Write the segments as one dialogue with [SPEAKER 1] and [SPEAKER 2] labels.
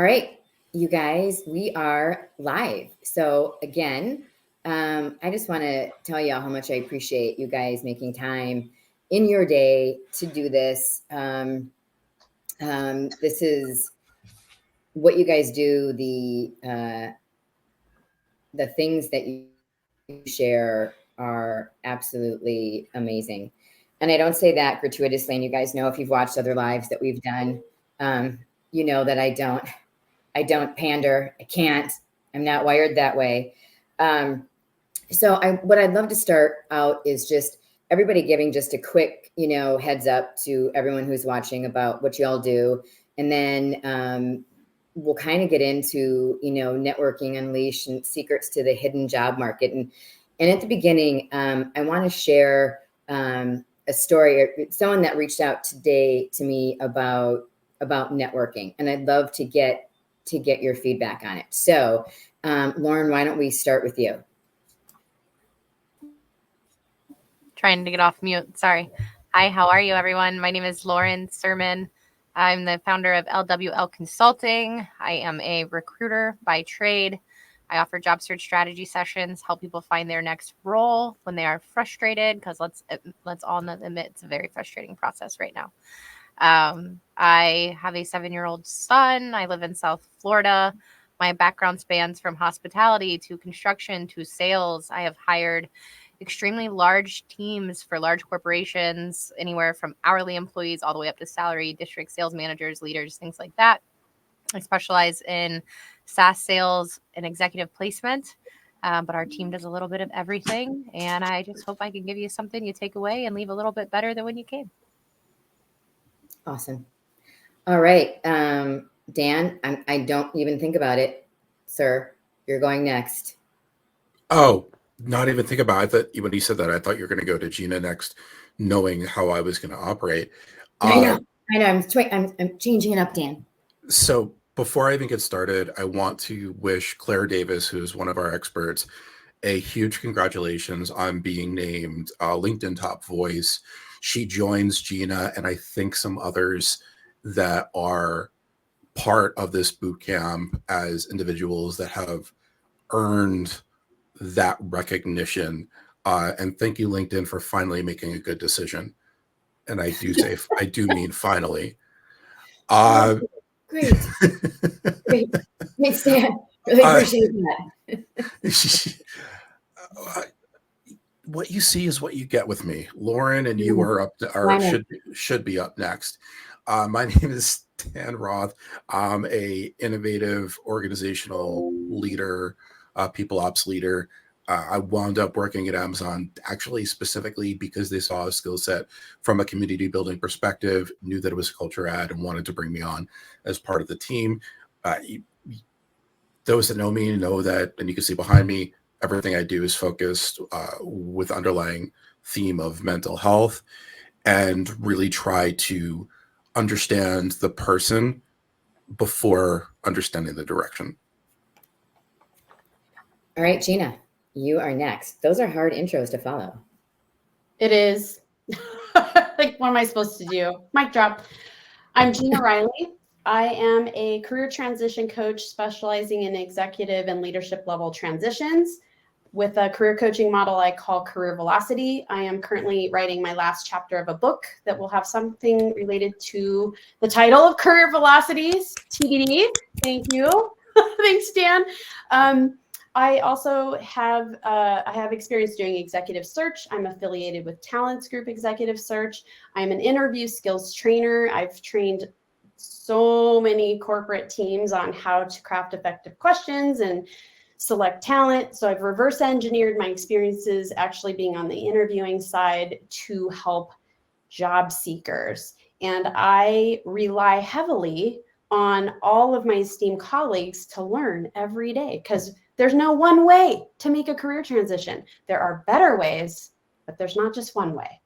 [SPEAKER 1] All right, you guys, we are live. So again, I just want to tell y'all how much I appreciate you guys making time in your day to do this. This is what you guys do. The things that you share are absolutely amazing. And I don't say that gratuitously. And you guys know, if you've watched other lives that we've done, you know that I don't pander. I can't. I'm not wired that way. What I'd love to start out is just everybody giving just a quick, heads up to everyone who's watching about what you all do. And then we'll kind of get into, networking unleash and secrets to the hidden job market. And at the beginning, I want to share a story, someone that reached out today to me about networking. And I'd love to get your feedback on it. So, Lauren, why don't we start with you?
[SPEAKER 2] Trying to get off mute. Sorry. Hi, how are you, everyone? My name is Lauren Sermon. I'm the founder of LWL Consulting. I am a recruiter by trade. I offer job search strategy sessions, help people find their next role when they are frustrated, because let's all admit it's a very frustrating process right now. I have a 7-year-old son. I live in South Florida. My background spans from hospitality to construction to sales. I have hired extremely large teams for large corporations, anywhere from hourly employees all the way up to salary, district sales managers, leaders, things like that. I specialize in SaaS sales and executive placement, but our team does a little bit of everything. And I just hope I can give you something you take away and leave a little bit better than when you came.
[SPEAKER 1] Awesome. All right. Dan, I don't even think about it, sir. You're going next.
[SPEAKER 3] Oh, not even think about it. That when you said that, I thought you were going to go to Gina next, knowing how I was going to operate.
[SPEAKER 1] I know. I'm changing it up, Dan.
[SPEAKER 3] So before I even get started, I want to wish Claire Davis, who's one of our experts, a huge congratulations on being named LinkedIn Top Voice. She joins Gina and I think some others that are part of this boot camp as individuals that have earned that recognition. And thank you, LinkedIn, for finally making a good decision. And I do say, I do mean finally.
[SPEAKER 1] Great. Thanks, Dan. Really appreciate
[SPEAKER 3] that. What you see is what you get with me. Lauren and you are up to, or should be up next. My name is Dan Roth. I'm a innovative organizational leader, people ops leader. I wound up working at Amazon actually specifically because they saw a skill set from a community building perspective, knew that it was a culture ad, and wanted to bring me on as part of the team. Those that know me know that, and you can see behind me, everything I do is focused with underlying theme of mental health, and really try to understand the person before understanding the direction.
[SPEAKER 1] All right, Gina, you are next. Those are hard intros to follow.
[SPEAKER 4] It is. Like, what am I supposed to do? Mic drop. I'm Gina Riley. I am a career transition coach specializing in executive and leadership level transitions with a career coaching model I call Career Velocity. I am currently writing my last chapter of a book that will have something related to the title of Career Velocities, TBD. Thank you. Thanks, Dan. I also have experience doing executive search. I'm affiliated with Talents Group Executive Search. I'm an interview skills trainer. I've trained so many corporate teams on how to craft effective questions and select talent. So I've reverse engineered my experiences actually being on the interviewing side to help job seekers. And I rely heavily on all of my esteemed colleagues to learn every day, because there's no one way to make a career transition. There are better ways, but there's not just one way.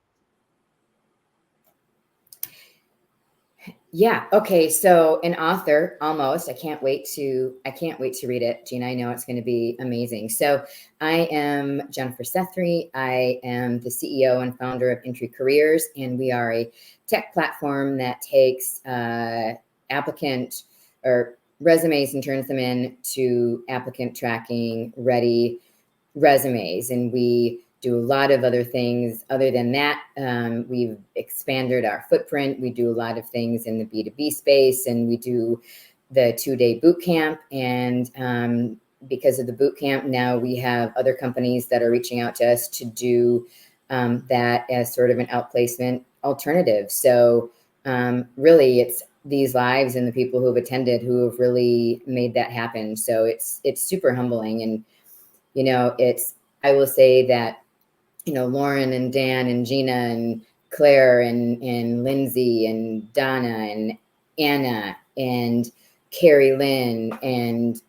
[SPEAKER 1] Yeah. Okay. So an author, almost. I can't wait to read it. Gina, I know it's going to be amazing. So I am Jennifer Sethry. I am the CEO and founder of Intry Careers, and we are a tech platform that takes applicant or resumes and turns them in to applicant tracking ready resumes. And we do a lot of other things other than that. We've expanded our footprint. We do a lot of things in the B2B space, and we do the 2-day boot camp. And because of the boot camp, now we have other companies that are reaching out to us to do that as sort of an outplacement alternative. So really, it's these lives and the people who have attended who have really made that happen. So it's super humbling. And I will say that Lauren and Dan and Gina and Claire and Lindsay and Donna and Anna and Carrie Lynn and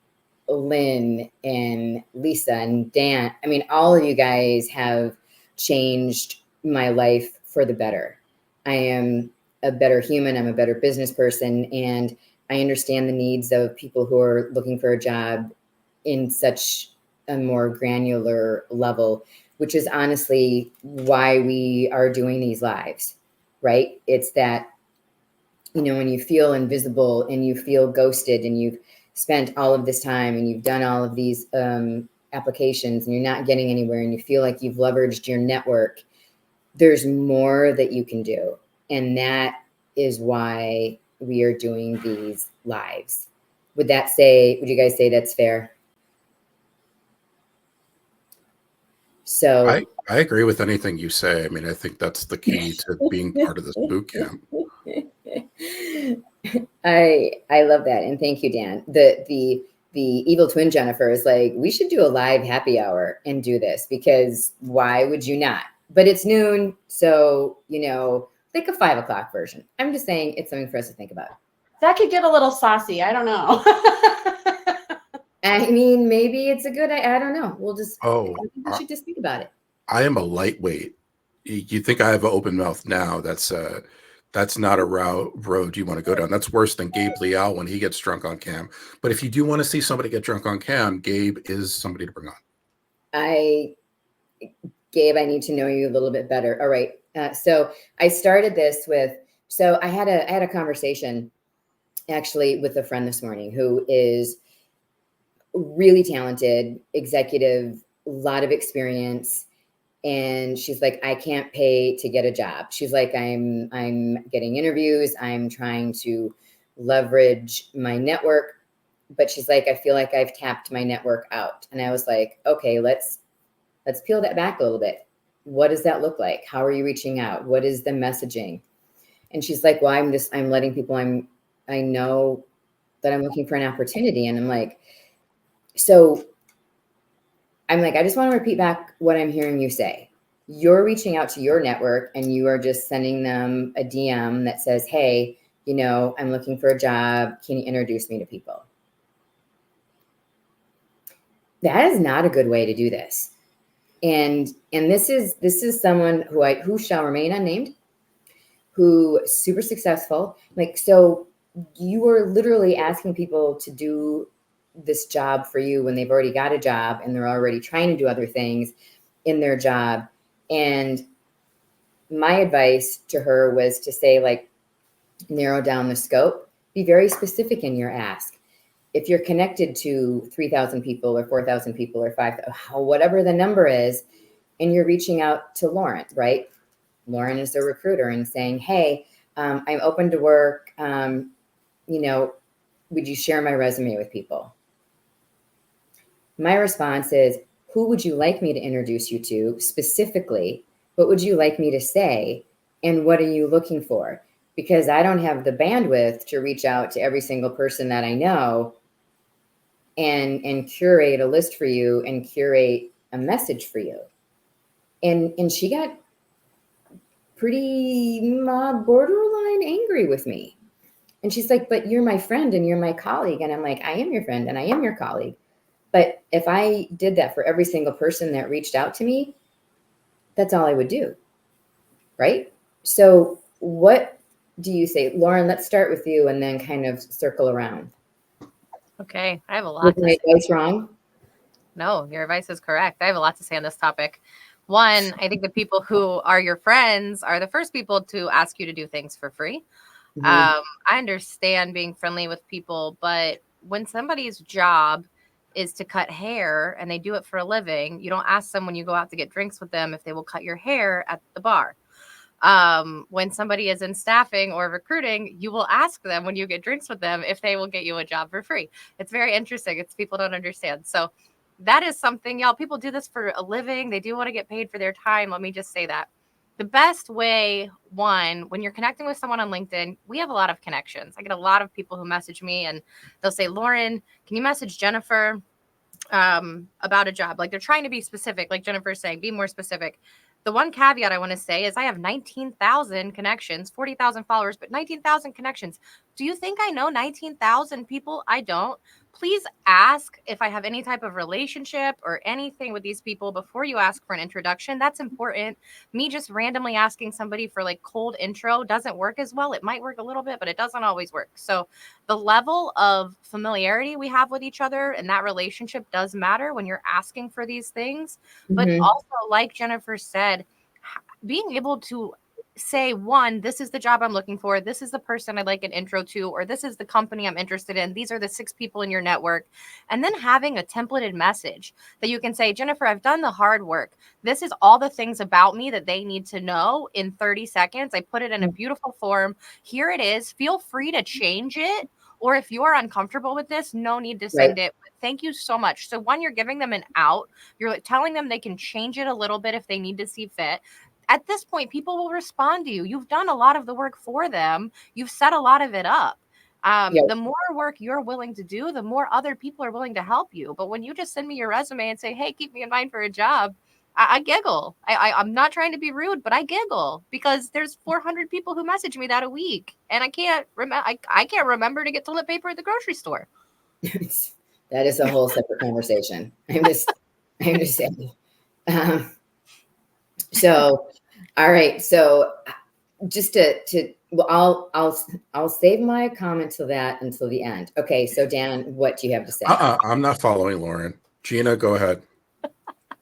[SPEAKER 1] Lynn and Lisa and Dan. I mean, all of you guys have changed my life for the better. I am a better human. I'm a better business person. And I understand the needs of people who are looking for a job in such a more granular level, which is honestly why we are doing these lives, right? It's that, when you feel invisible and you feel ghosted and you've spent all of this time and you've done all of these applications and you're not getting anywhere and you feel like you've leveraged your network, there's more that you can do. And that is why we are doing these lives. Would you guys say that's fair? So
[SPEAKER 3] I agree with anything you say. I mean, I think that's the key to being part of this boot camp.
[SPEAKER 1] I love that. And thank you, Dan. The evil twin Jennifer is like, we should do a live happy hour and do this, because why would you not? But it's noon. So, think a 5 o'clock version. I'm just saying it's something for us to think about.
[SPEAKER 4] That could get a little saucy. I don't know.
[SPEAKER 1] I mean, maybe it's a good, I don't know. I think we should just think about it.
[SPEAKER 3] I am a lightweight. You think I have an open mouth now? That's not a road you want to go down. That's worse than Gabe Leal when he gets drunk on cam. But if you do want to see somebody get drunk on cam, Gabe is somebody to bring on.
[SPEAKER 1] Gabe, I need to know you a little bit better. All right. So I started this I had a conversation actually with a friend this morning who is really talented executive, a lot of experience. And she's like, I can't pay to get a job. She's like, I'm getting interviews. I'm trying to leverage my network. But she's like, I feel like I've tapped my network out. And I was like, okay, let's peel that back a little bit. What does that look like? How are you reaching out? What is the messaging? And she's like, well, I'm letting people I know that I'm looking for an opportunity. And I'm like, I just want to repeat back what I'm hearing you say. You're reaching out to your network and you are just sending them a DM that says, hey, I'm looking for a job. Can you introduce me to people? That is not a good way to do this. And this is someone who shall remain unnamed, who super successful. So you are literally asking people to do this job for you when they've already got a job and they're already trying to do other things in their job. And my advice to her was to say, narrow down the scope, be very specific in your ask. If you're connected to 3,000 people or 4,000 people or 5,000, whatever the number is, and you're reaching out to Lauren, right? Lauren is the recruiter and saying, hey, I'm open to work. Would you share my resume with people? My response is, who would you like me to introduce you to specifically? What would you like me to say? And what are you looking for? Because I don't have the bandwidth to reach out to every single person that I know and curate a list for you and curate a message for you. And she got pretty borderline angry with me. And she's like, but you're my friend and you're my colleague. And I'm like, I am your friend and I am your colleague. But if I did that for every single person that reached out to me, that's all I would do. Right? So what do you say? Lauren, let's start with you and then kind of circle around.
[SPEAKER 2] Okay. I have a lot
[SPEAKER 1] Was
[SPEAKER 2] to
[SPEAKER 1] my
[SPEAKER 2] say.
[SPEAKER 1] advice wrong?
[SPEAKER 2] No, your advice is correct. I have a lot to say on this topic. One, I think the people who are your friends are the first people to ask you to do things for free.
[SPEAKER 1] Mm-hmm.
[SPEAKER 2] I understand being friendly with people, but when somebody's job is to cut hair and they do it for a living, you don't ask them when you go out to get drinks with them if they will cut your hair at the bar. When somebody is in staffing or recruiting, you will ask them when you get drinks with them if they will get you a job for free. It's very interesting. It's people don't understand. So that is something, y'all, people do this for a living. They do want to get paid for their time. Let me just say that. The best way, one, when you're connecting with someone on LinkedIn, we have a lot of connections. I get a lot of people who message me and they'll say, Lauren, can you message Jennifer about a job? Like they're trying to be specific, like Jennifer's saying, be more specific. The one caveat I want to say is I have 19,000 connections, 40,000 followers, but 19,000 connections. Do you think I know 19,000 people? I don't. Please ask if I have any type of relationship or anything with these people before you ask for an introduction. That's important. Me just randomly asking somebody for like cold intro doesn't work as well. It might work a little bit, but it doesn't always work. So the level of familiarity we have with each other and that relationship does matter when you're asking for these things. But also, like Jennifer said, being able to say, one, this is the job I'm looking for. This is the person I'd like an intro to, or this is the company I'm interested in. These are the 6 people in your network. And then having a templated message that you can say, Jennifer, I've done the hard work. This is all the things about me that they need to know in 30 seconds. I put it in a beautiful form. Here it is. Feel free to change it. Or if you are uncomfortable with this, no need to send it. But thank you so much. So one, you're giving them an out. You're like telling them they can change it a little bit if they need to see fit. At this point, people will respond to you. You've done a lot of the work for them. You've set a lot of it up. The more work you're willing to do, the more other people are willing to help you. But when you just send me your resume and say, hey, keep me in mind for a job, I giggle. I'm not trying to be rude, but I giggle because there's 400 people who message me that a week. And I can't remember to get toilet paper at the grocery store.
[SPEAKER 1] That is a whole separate conversation. I'm just saying. So, all right. So just well, I'll save my comment until the end. Okay. So Dan, what do you have to say?
[SPEAKER 3] I'm not following Lauren. Gina, go ahead.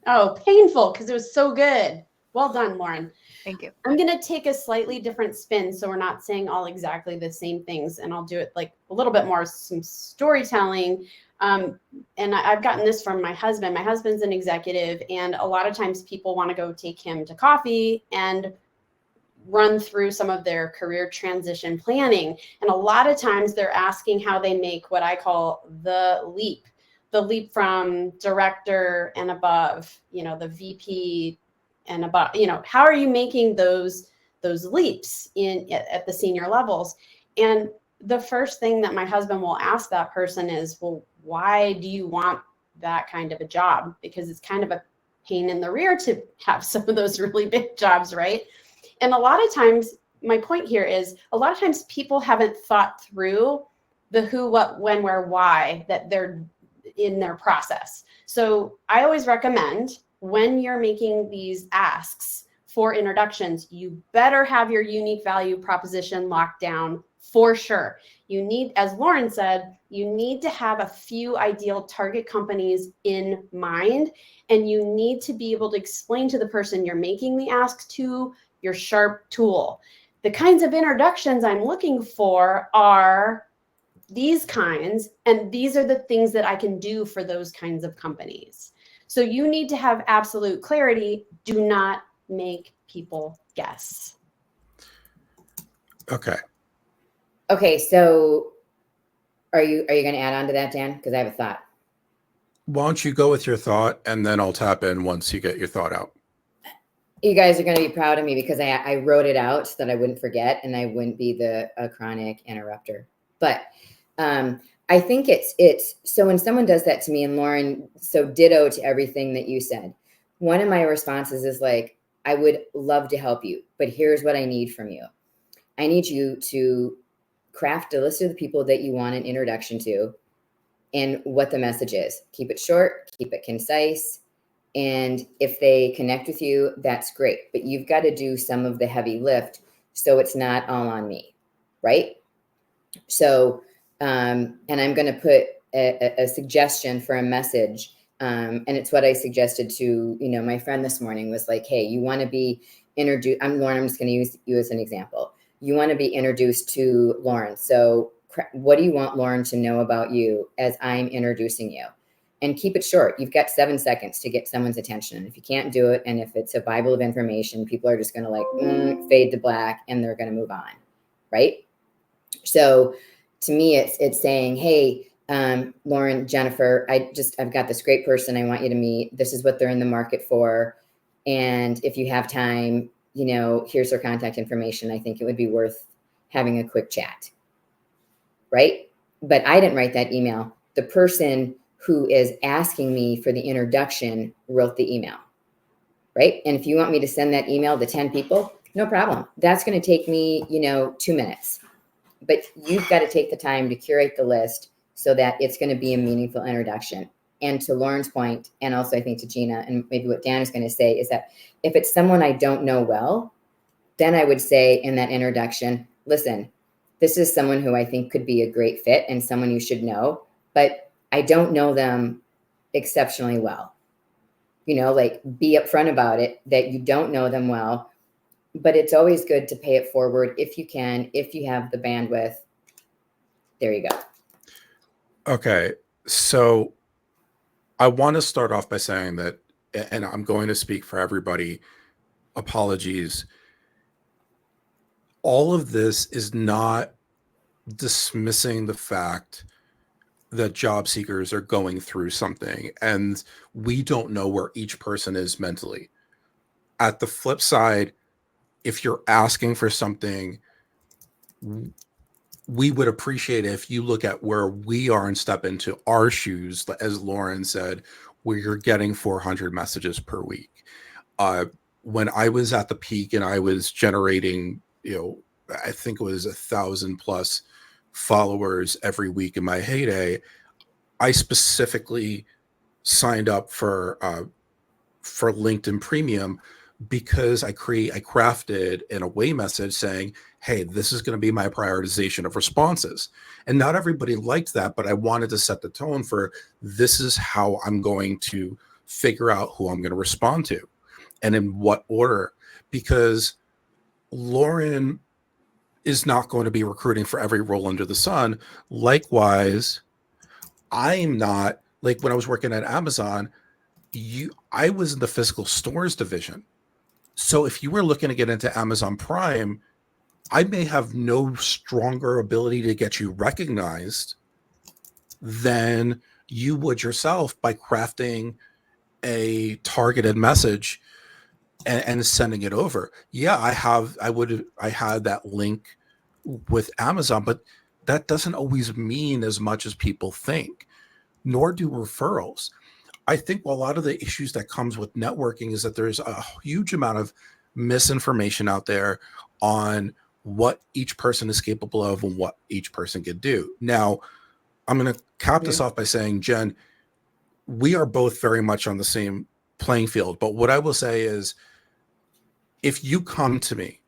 [SPEAKER 4] Oh, painful because it was so good. Well done, Lauren.
[SPEAKER 2] Thank you.
[SPEAKER 4] I'm going to take a slightly different spin so we're not saying all exactly the same things, and I'll do it like a little bit more some storytelling. And I've gotten this from my husband. My husband's an executive, and a lot of times people want to go take him to coffee and run through some of their career transition planning. And a lot of times they're asking how they make what I call the leap from director and above, the VP and above, how are you making those leaps at the senior levels? And the first thing that my husband will ask that person is, well, why do you want that kind of a job? Because it's kind of a pain in the rear to have some of those really big jobs, right? And a lot of times, my point here is a lot of times people haven't thought through the who, what, when, where, why that they're in their process. So I always recommend when you're making these asks for introductions, you better have your unique value proposition locked down for sure. You need, as Lauren said, you need to have a few ideal target companies in mind, and you need to be able to explain to the person you're making the ask to your sharp tool. The kinds of introductions I'm looking for are these kinds, and these are the things that I can do for those kinds of companies. So you need to have absolute clarity. Do not make people guess.
[SPEAKER 1] Okay. So are you going to add on to that, Dan? Because I have a thought.
[SPEAKER 3] Why don't you go with your thought, and then I'll tap in once you get your thought out.
[SPEAKER 1] You guys are going to be proud of me because I wrote it out so that I wouldn't forget and I wouldn't be a chronic interrupter. But I think it's so when someone does that to me, and Lauren, so ditto to everything that you said. One of my responses is like, I would love to help you, but here's what I need from you. I need you to craft a list of the people that you want an introduction to and what the message is. Keep it short, keep it concise. And if they connect with you, that's great. But you've got to do some of the heavy lift so it's not all on me, right? So, and I'm going to put a suggestion for a message. And it's what I suggested to, my friend this morning was like, hey, you want to be introduced. Lauren, I'm just going to use you as an example. You want to be introduced to Lauren. So what do you want Lauren to know about you as I'm introducing you? And keep it short. You've got 7 seconds to get someone's attention. And if you can't do it, and if it's a Bible of information, people are just going to like fade to black and they're going to move on. Right. So to me, it's saying, hey, Lauren, Jennifer, I've got this great person I want you to meet. This is what they're in the market for. And if you have time, you know, here's their contact information. I think it would be worth having a quick chat. Right. But I didn't write that email. The person who is asking me for the introduction wrote the email. Right. And if you want me to send that email to 10 people, no problem. That's going to take me, you know, 2 minutes. But you've got to take the time to curate the list so that it's going to be a meaningful introduction. And to Lauren's point, and also I think to Gina, and maybe what Dan is going to say, is that if it's someone I don't know well, then I would say in that introduction, listen, this is someone who I think could be a great fit and someone you should know, but I don't know them exceptionally well. You know, like be upfront about it, that you don't know them well, but it's always good to pay it forward if you can, if you have the bandwidth. There you go.
[SPEAKER 3] Okay. So I want to start off by saying that, and I'm going to speak for everybody, apologies. All of this is not dismissing the fact that job seekers are going through something and we don't know where each person is mentally. At the flip side, if you're asking for something, we would appreciate it if you look at where we are and step into our shoes. As Lauren said, where you're getting 400 messages per week. When I was at the peak and I was generating, you know, I think it was 1,000+ followers every week in my heyday, I specifically signed up for LinkedIn Premium because I crafted an away message saying, hey, this is going to be my prioritization of responses. And not everybody liked that, but I wanted to set the tone for this is how I'm going to figure out who I'm going to respond to and in what order, because Lauren is not going to be recruiting for every role under the sun. Likewise, I'm not, like when I was working at Amazon, I was in the physical stores division. So if you were looking to get into Amazon Prime, I may have no stronger ability to get you recognized than you would yourself by crafting a targeted message and sending it over. Yeah, I had that link with Amazon, but that doesn't always mean as much as people think, nor do referrals. I think a lot of the issues that comes with networking is that there's a huge amount of misinformation out there on what each person is capable of and what each person can do. Now, I'm going to cap this off by saying, Jen, we are both very much on the same playing field. But what I will say is, if you come to me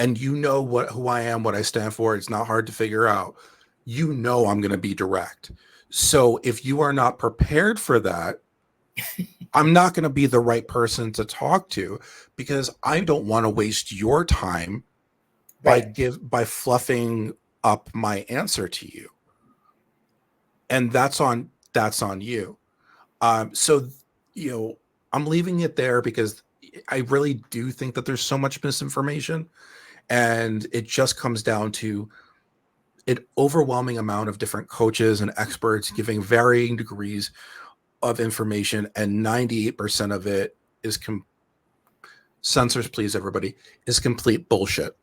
[SPEAKER 3] and you know who I am, what I stand for, it's not hard to figure out. You know I'm going to be direct. So if you are not prepared for that, I'm not going to be the right person to talk to, because I don't want to waste your time by fluffing up my answer to you. And that's on you. So, you know, I'm leaving it there because I really do think that there's so much misinformation, and it just comes down to an overwhelming amount of different coaches and experts giving varying degrees of information, and 98% of it is censors, please, everybody, is complete bullshit.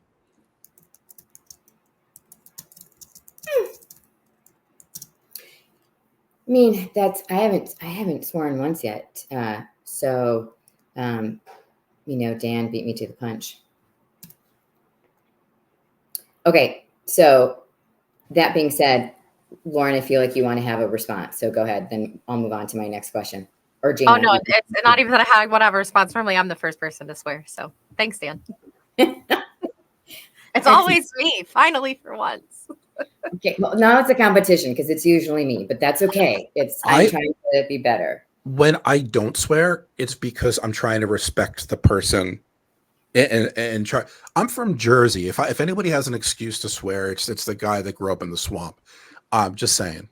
[SPEAKER 1] I mean, I haven't sworn once yet. So, you know, Dan beat me to the punch. Okay. So that being said, Lauren, I feel like you want to have a response. So go ahead. Then I'll move on to my next question. Or Gina.
[SPEAKER 2] Oh, no, it's not even that I want to have a response. Normally, I'm the first person to swear. So thanks, Dan. It's always me, finally, for once.
[SPEAKER 1] Okay. Well, now it's a competition because it's usually me, but that's okay. I'm trying to be better.
[SPEAKER 3] When I don't swear, it's because I'm trying to respect the person and try. I'm from Jersey. If anybody has an excuse to swear, it's the guy that grew up in the swamp. I'm just saying.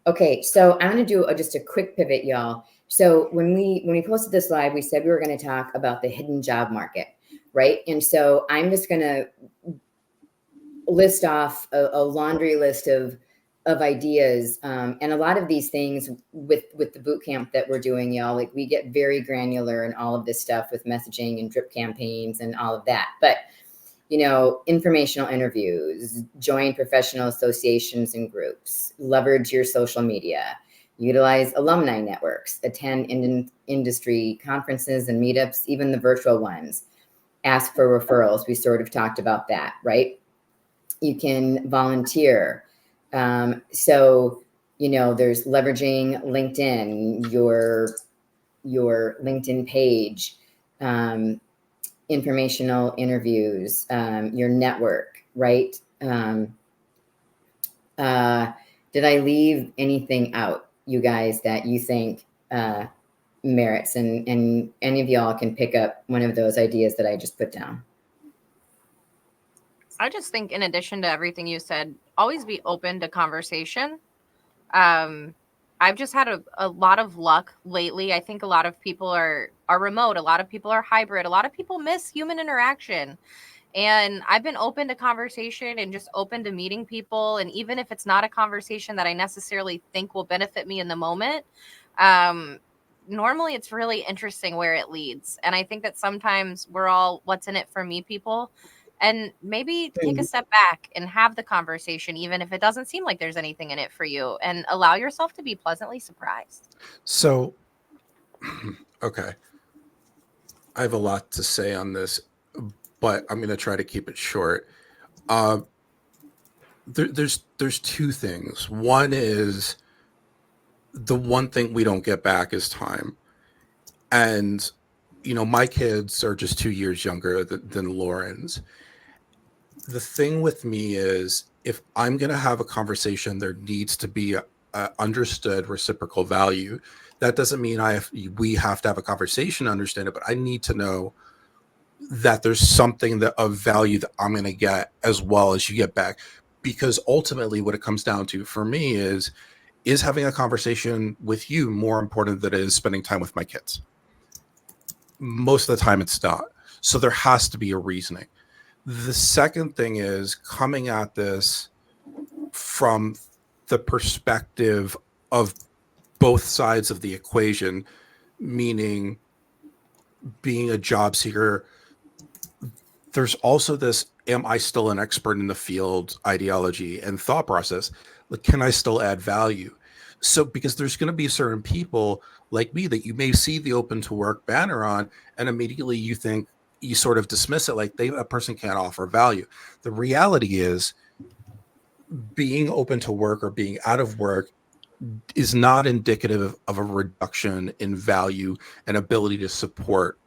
[SPEAKER 1] Okay, so I'm going to do just a quick pivot, y'all. So when we posted this live, we said we were going to talk about the hidden job market, right? And so I'm just going to list off a laundry list of ideas, and a lot of these things with the boot camp that we're doing, y'all. Like, we get very granular in all of this stuff with messaging and drip campaigns and all of that. But informational interviews, join professional associations and groups, leverage your social media, utilize alumni networks, attend industry conferences and meetups, even the virtual ones, ask for referrals. We sort of talked about that, right? You can volunteer. So, there's leveraging LinkedIn, your LinkedIn page, informational interviews, your network, right? Did I leave anything out, you guys, that you think merits? And any of y'all can pick up one of those ideas that I just put down.
[SPEAKER 2] I just think, in addition to everything you said, always be open to conversation. I've just had a lot of luck lately. I think a lot of people are remote. A lot of people are hybrid. A lot of people miss human interaction. And I've been open to conversation and just open to meeting people. And even if it's not a conversation that I necessarily think will benefit me in the moment, normally it's really interesting where it leads. And I think that sometimes we're all what's in it for me people. And maybe take a step back and have the conversation, even if it doesn't seem like there's anything in it for you, and allow yourself to be pleasantly surprised.
[SPEAKER 3] So, okay. I have a lot to say on this, but I'm going to try to keep it short. There's two things. One is, the one thing we don't get back is time. And, my kids are just 2 years younger than Lauren's. The thing with me is, if I'm going to have a conversation, there needs to be a understood reciprocal value. That doesn't mean we have to have a conversation to understand it, but I need to know that there's something of value that I'm going to get, as well as you get back. Because ultimately what it comes down to for me is having a conversation with you more important than it is spending time with my kids? Most of the time it's not. So there has to be a reasoning. The second thing is coming at this from the perspective of both sides of the equation, meaning being a job seeker. There's also this, am I still an expert in the field ideology and thought process? Like, can I still add value? So, because there's going to be certain people like me that you may see the open to work banner on, and immediately you think, you sort of dismiss it like a person can't offer value. The reality is, being open to work or being out of work is not indicative of a reduction in value and ability to support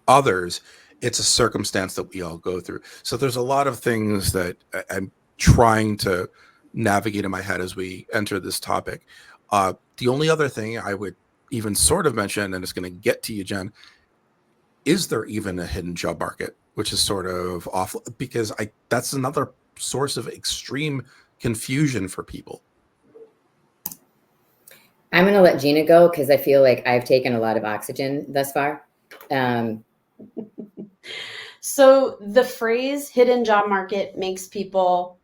[SPEAKER 3] others. It's a circumstance that we all go through. So there's a lot of things that I'm trying to navigate in my head as we enter this topic. The only other thing I would even sort of mention, and it's going to get to you, Jen, is there even a hidden job market, which is sort of off, because that's another source of extreme confusion for people.
[SPEAKER 1] I'm going to let Gina go because I feel like I've taken a lot of oxygen thus far.
[SPEAKER 4] So the phrase hidden job market makes people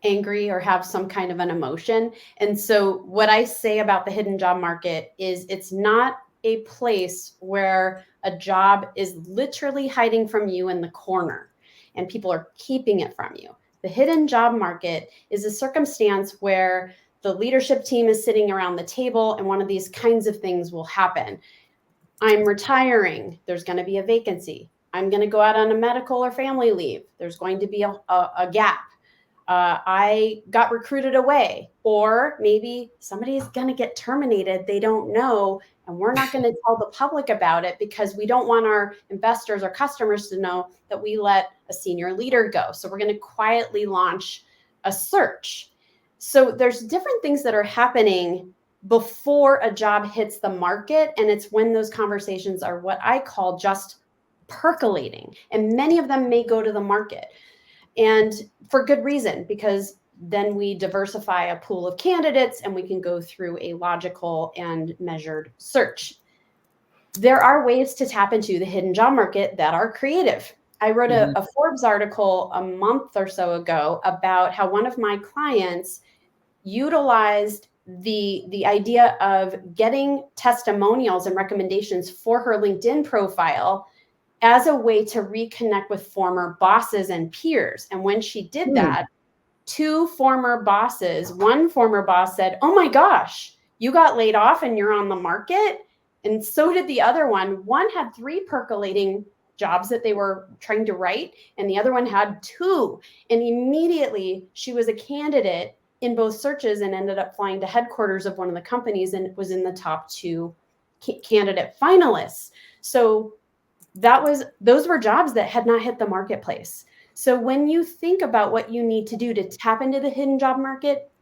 [SPEAKER 4] angry or have some kind of an emotion. And so what I say about the hidden job market is, it's not a place where a job is literally hiding from you in the corner and people are keeping it from you. The hidden job market is a circumstance where the leadership team is sitting around the table and one of these kinds of things will happen. I'm retiring. There's going to be a vacancy. I'm going to go out on a medical or family leave. There's going to be a gap. I got recruited away, or maybe somebody's going to get terminated. They don't know, and we're not going to tell the public about it because we don't want our investors or customers to know that we let a senior leader go. So we're going to quietly launch a search. So there's different things that are happening before a job hits the market, and it's when those conversations are what I call just percolating, and many of them may go to the market, and for good reason, because then we diversify a pool of candidates and we can go through a logical and measured search. There are ways to tap into the hidden job market that are creative. I wrote a Forbes article a month or so ago about how one of my clients utilized the idea of getting testimonials and recommendations for her LinkedIn profile as a way to reconnect with former bosses and peers. And when she did that, two former bosses, one former boss said, "Oh my gosh, you got laid off and you're on the market." And so did the other one. One had 3 percolating jobs that they were trying to write, and the other one had 2. And immediately she was a candidate in both searches and ended up flying to headquarters of one of the companies and was in the top 2 candidate finalists. So those were jobs that had not hit the marketplace. So when you think about what you need to do to tap into the hidden job market,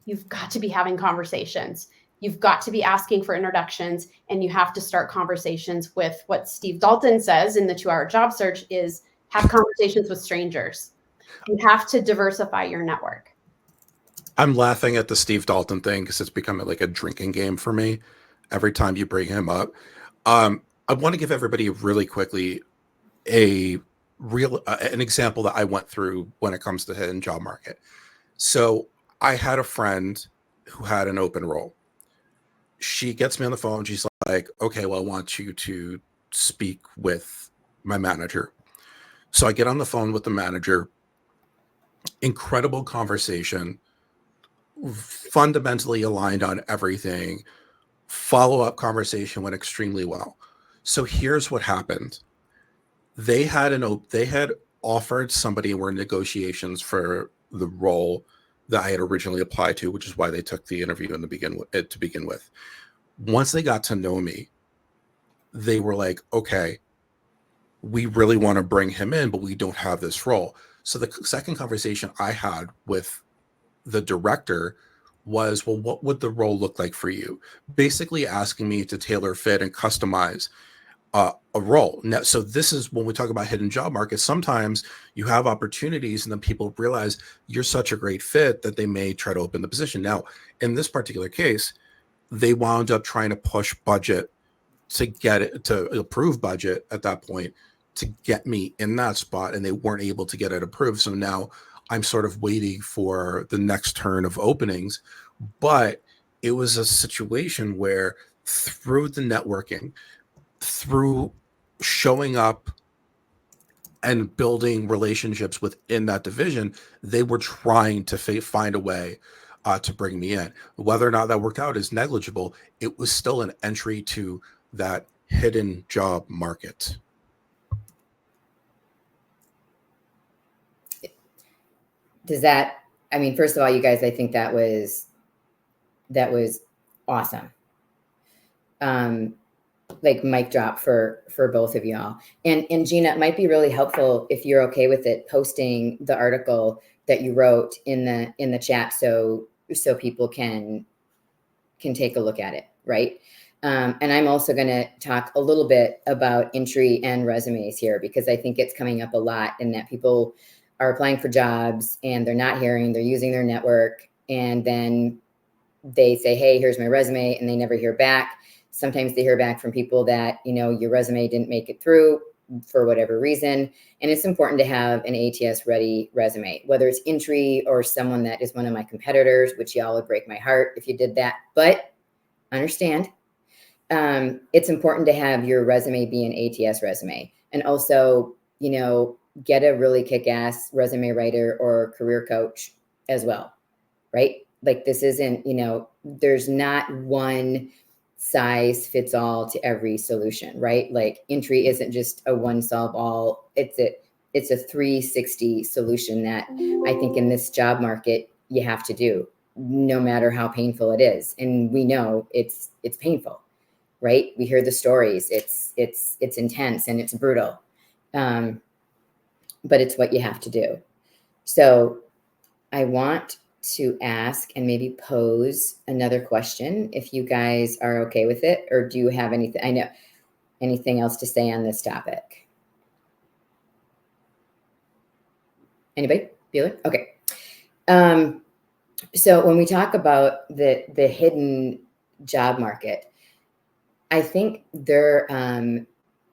[SPEAKER 4] you've got to be having conversations. You've got to be asking for introductions, and you have to start conversations with what Steve Dalton says in the 2-Hour Job Search is have conversations with strangers. You have to diversify your network.
[SPEAKER 3] I'm laughing at the Steve Dalton thing because it's becoming like a drinking game for me every time you bring him up. I want to give everybody really quickly an example that I went through when it comes to the hidden job market. So I had a friend who had an open role. She gets me on the phone. She's like, "Okay, well, I want you to speak with my manager." So I get on the phone with the manager. Incredible conversation, fundamentally aligned on everything. Follow-up conversation went extremely well. So here's what happened. They had offered somebody, were in negotiations for the role that I had originally applied to, which is why they took the interview to begin with. Once they got to know me, they were like, "Okay, we really want to bring him in, but we don't have this role." So the second conversation I had with the director was, "Well, what would the role look like for you?" Basically asking me to tailor fit and customize a role. Now, so this is when we talk about hidden job markets. Sometimes you have opportunities and then people realize you're such a great fit that they may try to open the position. Now, in this particular case, they wound up trying to push budget to get it to approve budget at that point to get me in that spot, and they weren't able to get it approved. So now I'm sort of waiting for the next turn of openings. But it was a situation where through the networking, through showing up and building relationships within that division, they were trying to find a way to bring me in. Whether or not that worked out is negligible. It was still an entry to that hidden job market.
[SPEAKER 1] Does that, I mean, first of all, you guys, I think that was awesome. Like mic drop for both of y'all. And Gina, it might be really helpful if you're okay with it, posting the article that you wrote in the chat so people can take a look at it, right? And I'm also going to talk a little bit about Intry and resumes here, because I think it's coming up a lot in that people are applying for jobs and they're not hearing, they're using their network, and then they say, "Hey, here's my resume," and they never hear back. Sometimes they hear back from people that, your resume didn't make it through for whatever reason. And it's important to have an ATS ready resume, whether it's Intry or someone that is one of my competitors, which y'all would break my heart if you did that. But understand, it's important to have your resume be an ATS resume. And also, get a really kick-ass resume writer or career coach as well, right? Like this isn't, there's not one size fits all to every solution, right? Like Intry isn't just a one solve all. It's a 360 solution that I think in this job market you have to do, no matter how painful it is. And we know it's painful, right? We hear the stories. It's intense and it's brutal. But it's what you have to do. So I want to ask and maybe pose another question if you guys are okay with it, or do you have anything else to say on this topic? Anybody? Bueller? Okay. So when we talk about the hidden job market, I think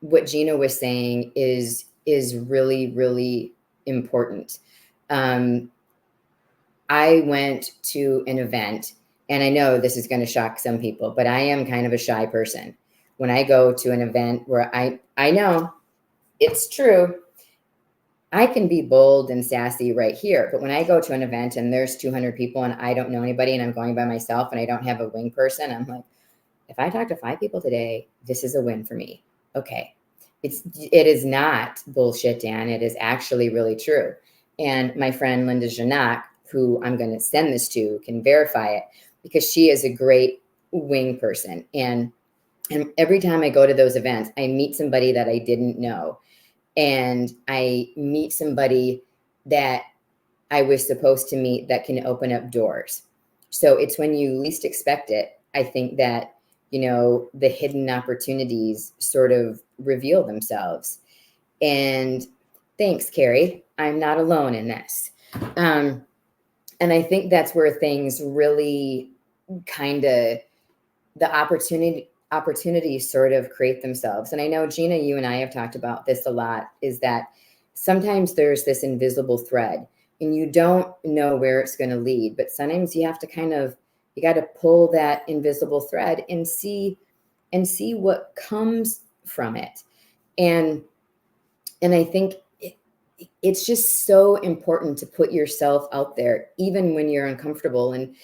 [SPEAKER 1] what Gina was saying is really, really important. I went to an event, and I know this is going to shock some people, but I am kind of a shy person. When I go to an event where I know it's true, I can be bold and sassy right here. But when I go to an event and there's 200 people and I don't know anybody and I'm going by myself and I don't have a wing person, I'm like, if I talk to 5 people today, this is a win for me. Okay. It is not bullshit, Dan. It is actually really true. And my friend Linda Janak, who I'm going to send this to, can verify it because she is a great wing person. And every time I go to those events, I meet somebody that I didn't know. And I meet somebody that I was supposed to meet that can open up doors. So it's when you least expect it, I think that, the hidden opportunities sort of reveal themselves. And thanks, Carrie. I'm not alone in this. And I think that's where things really kind of, the opportunities sort of create themselves. And I know, Gina, you and I have talked about this a lot, is that sometimes there's this invisible thread and you don't know where it's going to lead, but sometimes you have to you got to pull that invisible thread and see what comes from it. And I think it's just so important to put yourself out there, even when you're uncomfortable, and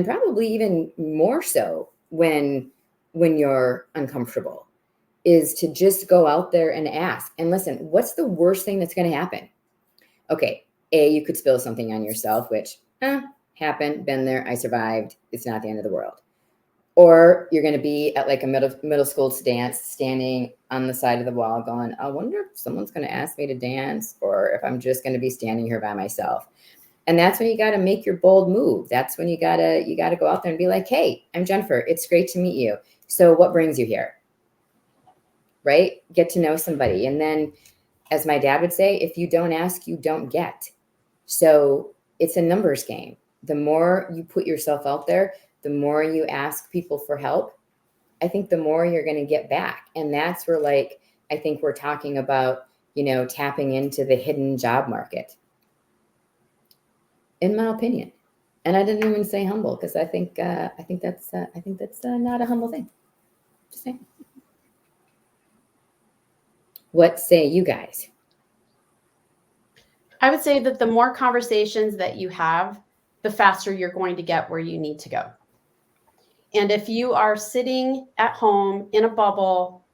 [SPEAKER 1] probably even more so when you're uncomfortable, is to just go out there and ask. And listen, what's the worst thing that's going to happen? Okay, you could spill something on yourself, which happened, been there, I survived. It's not the end of the world. Or you're going to be at like a middle school dance, standing on the side of the wall going, I wonder if someone's going to ask me to dance, or if I'm just going to be standing here by myself. And that's when you got to make your bold move. That's when you got to go out there and be like, hey, I'm Jennifer. It's great to meet you. So what brings you here? Right? Get to know somebody. And then, as my dad would say, if you don't ask, you don't get. So it's a numbers game. The more you put yourself out there, the more you ask people for help, I think the more you're going to get back. And that's where, I think we're talking about, tapping into the hidden job market, in my opinion. And I didn't even say humble, because I think that's not a humble thing. Just saying. What say you guys?
[SPEAKER 4] I would say that the more conversations that you have, the faster you're going to get where you need to go. And if you are sitting at home in a bubble,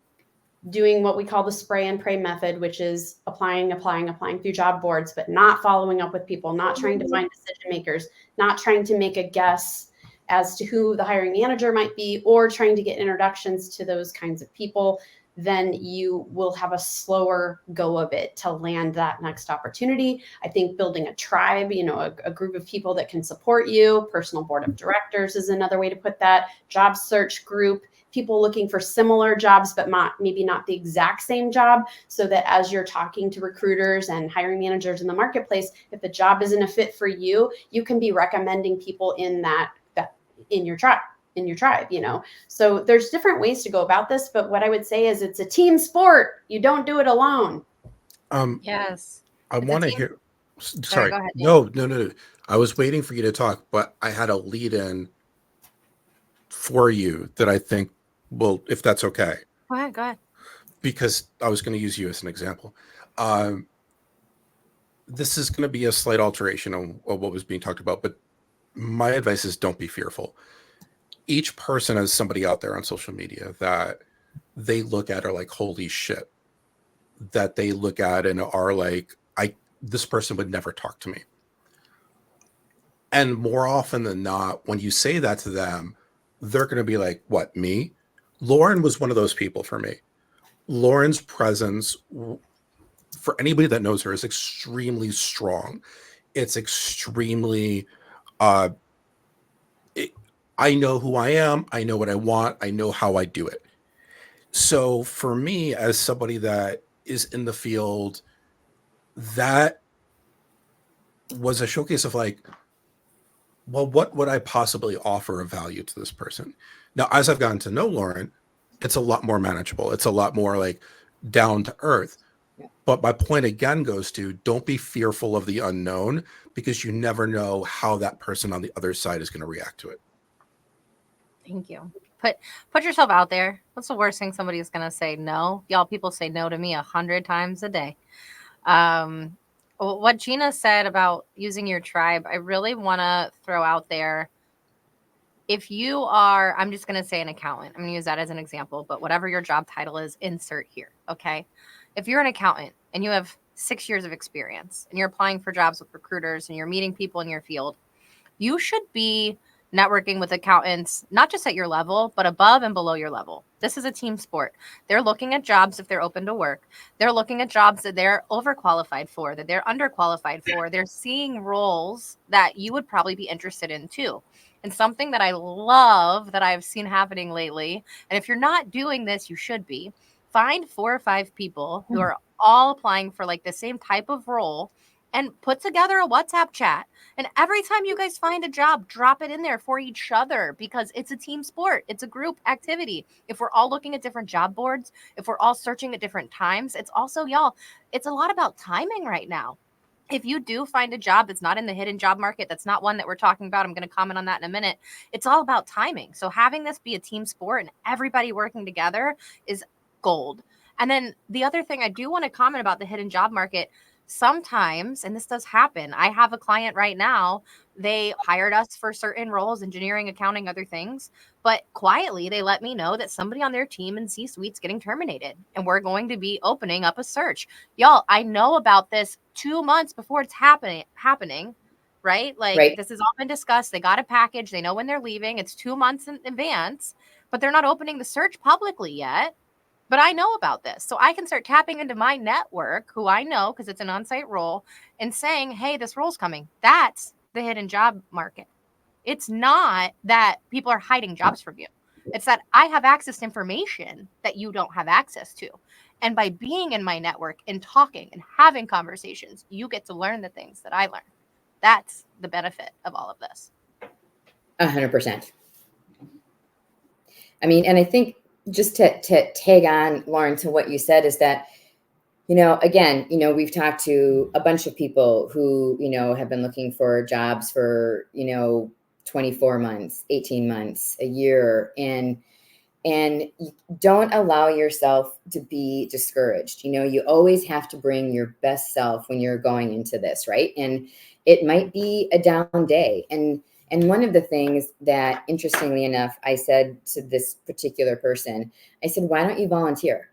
[SPEAKER 4] doing what we call the spray and pray method, which is applying through job boards, but not following up with people, not trying to find decision makers, not trying to make a guess as to who the hiring manager might be, or trying to get introductions to those kinds of people, then you will have a slower go of it to land that next opportunity. I think building a tribe, a group of people that can support you, personal board of directors is another way to put that, job search group, people looking for similar jobs, but maybe not the exact same job, so that as you're talking to recruiters and hiring managers in the marketplace, if the job isn't a fit for you, you can be recommending people in in your tribe. So there's different ways to go about this, but what I would say is it's a team sport. You don't do it alone.
[SPEAKER 2] Yes.
[SPEAKER 3] I want to hear. Sorry.
[SPEAKER 2] Go ahead,
[SPEAKER 3] No. I was waiting for you to talk, but I had a lead in for you that I think will, if that's okay.
[SPEAKER 2] Go ahead.
[SPEAKER 3] Because I was going to use you as an example. This is going to be a slight alteration on what was being talked about, but my advice is don't be fearful. Each person has somebody out there on social media that they look at are like, holy shit, that they look at and are like, this person would never talk to me. And more often than not, when you say that to them, they're going to be like, what, me? Lauren was one of those people for me. Lauren's presence, for anybody that knows her, is extremely strong. It's extremely, I know who I am. I know what I want. I know how I do it. So for me, as somebody that is in the field, that was a showcase of like, well, what would I possibly offer of value to this person? Now, as I've gotten to know Lauren, it's a lot more manageable. It's a lot more like down to earth. But my point again goes to, don't be fearful of the unknown, because you never know how that person on the other side is going to react to it.
[SPEAKER 2] Thank you. Put yourself out there. What's the worst thing somebody's going to say? No. Y'all, people say no to me 100 times a day. What Gina said about using your tribe, I really want to throw out there. If you are, I'm just going to say an accountant. I'm going to use that as an example, but whatever your job title is, insert here. Okay. If you're an accountant and you have 6 years of experience and you're applying for jobs with recruiters and you're meeting people in your field, you should be networking with accountants, not just at your level, but above and below your level. This is a team sport. They're looking at jobs if they're open to work. They're looking at jobs that they're overqualified for, that they're underqualified for. They're seeing roles that you would probably be interested in too. And something that I love that I've seen happening lately, and if you're not doing this, you should be, find 4 or 5 people who are all applying for like the same type of role and put together a WhatsApp chat. And every time you guys find a job, drop it in there for each other, because it's a team sport. It's a group activity. If we're all looking at different job boards, if we're all searching at different times, it's also, y'all, it's a lot about timing right now. If you do find a job that's not in the hidden job market, that's not one that we're talking about, I'm going to comment on that in a minute. It's all about timing. So having this be a team sport and everybody working together is gold. And then the other thing I do want to comment about the hidden job market, sometimes, and this does happen, I have a client right now, they hired us for certain roles, engineering, accounting, other things, but quietly they let me know that somebody on their team in C-suite's getting terminated, and we're going to be opening up a search. Y'all, I know about this 2 months before it's happening, right? Like
[SPEAKER 1] Right.
[SPEAKER 2] this has all been discussed. They got a package. They know when they're leaving. It's 2 months in advance, but they're not opening the search publicly yet. But I know about this. So I can start tapping into my network, who I know because it's an on-site role, and saying, hey, this role's coming. That's the hidden job market. It's not that people are hiding jobs from you. It's that I have access to information that you don't have access to. And by being in my network and talking and having conversations, you get to learn the things that I learn. That's the benefit of all of this.
[SPEAKER 1] 100%. I mean, and I think just to tag on, Lauren, to what you said is that, again, we've talked to a bunch of people who, have been looking for jobs for, 24 months, 18 months, a year. And don't allow yourself to be discouraged. You always have to bring your best self when you're going into this, right? And it might be a down day. And one of the things that, interestingly enough, I said to this particular person, I said, why don't you volunteer?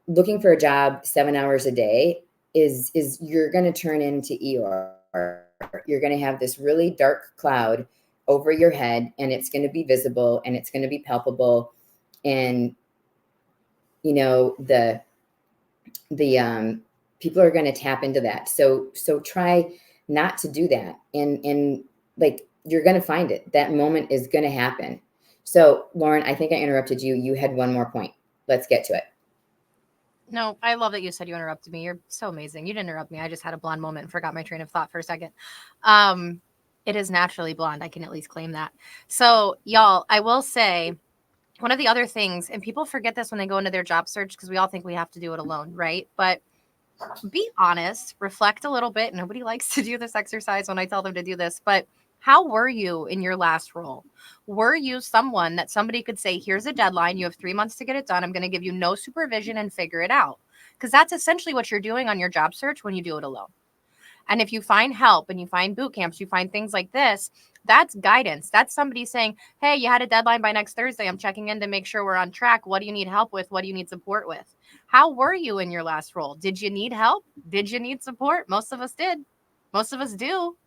[SPEAKER 1] Looking for a job 7 hours a day is you're going to turn into Eeyore. You're going to have this really dark cloud over your head, and it's going to be visible and it's going to be palpable. And, the people are going to tap into that. So try not to do that. And like, you're going to find it. That moment is going to happen. So Lauren, I think I interrupted you. You had one more point. Let's get to it.
[SPEAKER 2] No, I love that you said you interrupted me. You're so amazing. You didn't interrupt me. I just had a blonde moment and forgot my train of thought for a second. It is naturally blonde. I can at least claim that. So y'all, I will say one of the other things, and people forget this when they go into their job search because we all think we have to do it alone, right? But be honest, reflect a little bit. Nobody likes to do this exercise when I tell them to do this, but how were you in your last role? Were you someone that somebody could say, here's a deadline, you have 3 months to get it done, I'm going to give you no supervision and figure it out? Because that's essentially what you're doing on your job search when you do it alone. And if you find help and you find boot camps, you find things like this, that's guidance. That's somebody saying, hey, you had a deadline by next Thursday. I'm checking in to make sure we're on track. What do you need help with? What do you need support with? How were you in your last role? Did you need help? Did you need support? Most of us did. Most of us do.